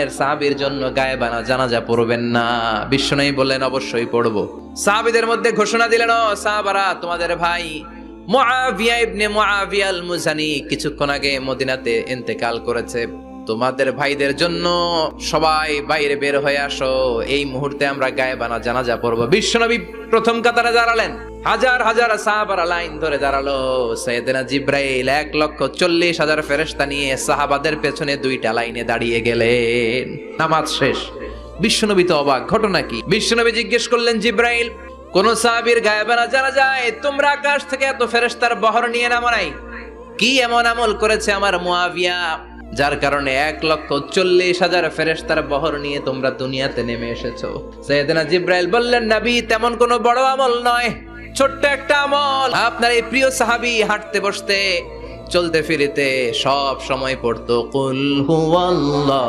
সাহাবীর জন্য গায়েবানা জানাজা পড়বেন না? বিশ্বনবী বললেন অবশ্যই পড়ব। সাহাবীদের মধ্যে ঘোষণা দিলেন, ও সাহাবারা, তোমাদের ভাই মুআবিয়া ইবনে মুআবিয়া আল মুজানি কিছুক্ষণ আগে মদিনাতে ইন্তেকাল করেছে। তোমাদের ভাইদের জন্য সবাই বাইরে বের হয়ে আসো, এই মুহূর্তে আমরা গায়েবানা জানাজা পড়ব। বিশ্বনবী প্রথম কাতারে দাঁড়ালেন, হাজার হাজার সাহাবারা লাইন ধরে দাঁড়ালো। সাইয়েদনা জিব্রাইল 1,40,000 ফেরেশতা নিয়ে সাহাবাদের পেছনে দুইটা লাইনে দাঁড়িয়ে গেলেন। নামাজ শেষ, বিশ্বনবী তো অবাক, ঘটনা কি? বিশ্বনবী জিজ্ঞেস করলেন, জিব্রাইল, কোন সাহাবীর গায়েবানা জানা যায়? তোমরা আকাশ থেকে এত ফেরেশতার বহর নিয়ে নামো নাই? কি এমন আমল করেছে আমার মুআবিয়া যার কারণে 1,40,000 ফেরেশতার বহর নিয়ে তোমরা দুনিয়াতে নেমে এসেছো? সাইয়েদনা জিব্রাইল বললেন, নবী, তেমন কোনো বড় আমল নয়, ছোট্ট একটা আমল। আপনার এই প্রিয় সাহাবী হাঁটতে বসতে চলতে ফিরিতে সব সময় পড়তো কুল হুয়াল্লাহ।